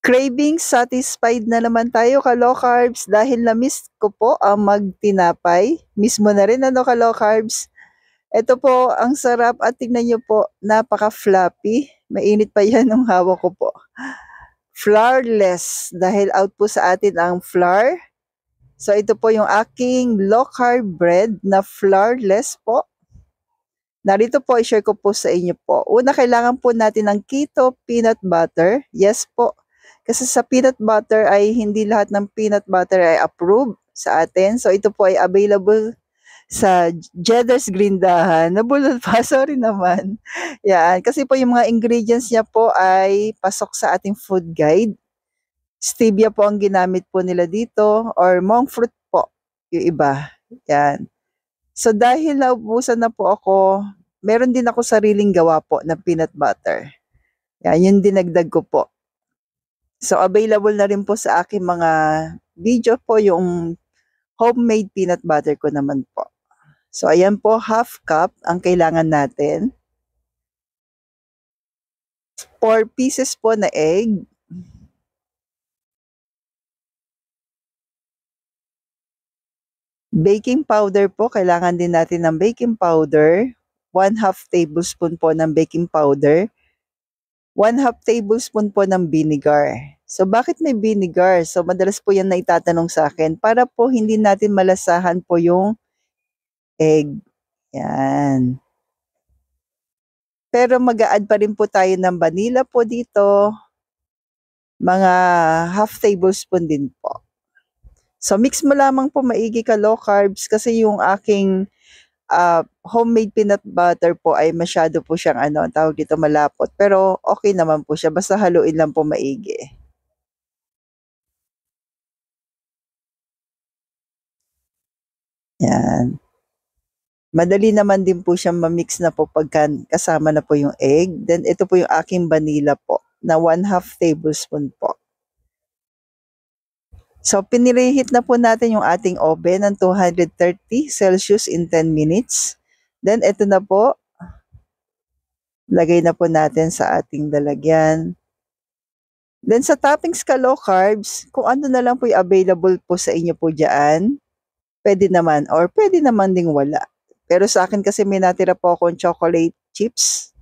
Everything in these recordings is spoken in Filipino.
Craving satisfied na naman tayo ka-low carbs dahil na-miss ko po ang magtinapay. Miss mo na rin ano ka-low carbs? Ito po, ang sarap at tignan nyo po, napaka-fluffy. Mainit pa yan nung hawak ko po. Flourless dahil out po sa atin ang flour. So ito po yung aking low carb bread na flourless po. Narito po, i-share ko po sa inyo po. Una, kailangan po natin ng keto peanut butter. Yes po. Kasi sa peanut butter ay hindi lahat ng peanut butter ay approved sa atin. So ito po ay available sa Jeddar's Grindahan. Nabulol pa, sorry naman. Yan. Kasi po yung mga ingredients niya po ay pasok sa ating food guide. Stevia po ang ginamit po nila dito or monk fruit po yung iba. Yan. So dahil naubusan na po ako, meron din ako sariling gawa po ng peanut butter. Yan, yun dinagdag ko po. So available na rin po sa aking mga video po yung homemade peanut butter ko naman po. So ayan po, half cup ang kailangan natin. 4 pieces po na egg. Baking powder po, kailangan din natin ng baking powder. 1/2 tablespoon po ng baking powder. 1/2 tablespoon po ng vinegar. So bakit may vinegar? So madalas po yan na itatanong sa akin para po hindi natin malasahan po yung egg. Yan. Pero mag-a-add pa rin po tayo ng vanilla po dito. Mga 1/2 tablespoon din po. So mix mo lamang po maigi ka low carbs kasi yung aking homemade peanut butter po ay masyado po siyang tawag dito malapot. Pero okay naman po siya basta haluin lang po maigi. Yan. Madali naman din po siyang ma-mix na po pagka kasama na po yung egg. Then ito po yung aking vanilla po na 1/2 tablespoon po. So, pinirehit na po natin yung ating oven ng 230 Celsius in 10 minutes. Then, ito na po. Lagay na po natin sa ating lalagyan. Then, sa toppings ka low carbs, kung ano na lang po yung available po sa inyo po dyan, pwede naman or pwede naman ding wala. Pero sa akin kasi may natira po akong chocolate chips.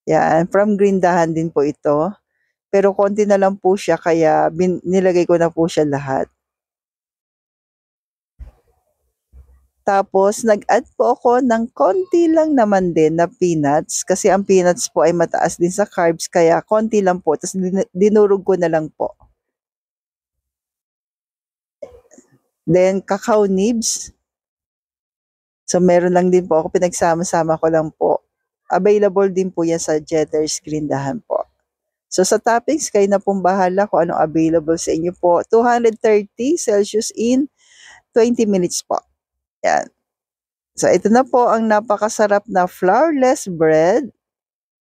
Yan, from Grindahan din po ito. Pero konti na lang po siya kaya nilagay ko na po siya lahat. Tapos nag-add po ako ng konti lang naman din na peanuts kasi ang peanuts po ay mataas din sa carbs kaya konti lang po. Tapos dinurog ko na lang po. Then cacao nibs. So meron lang din po ako, pinagsama-sama ko lang po. Available din po yan sa Jeddar's Grindahan po. So sa toppings, kayo na pong bahala kung anong available sa inyo po. 230 Celsius in 20 minutes po. Yan. So ito na po ang napakasarap na flourless bread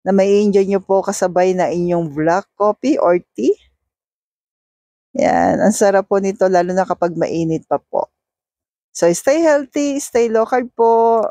na may enjoy nyo po kasabay na inyong black coffee or tea. Yan. Ang sarap po nito lalo na kapag mainit pa po. So stay healthy, stay low carb po.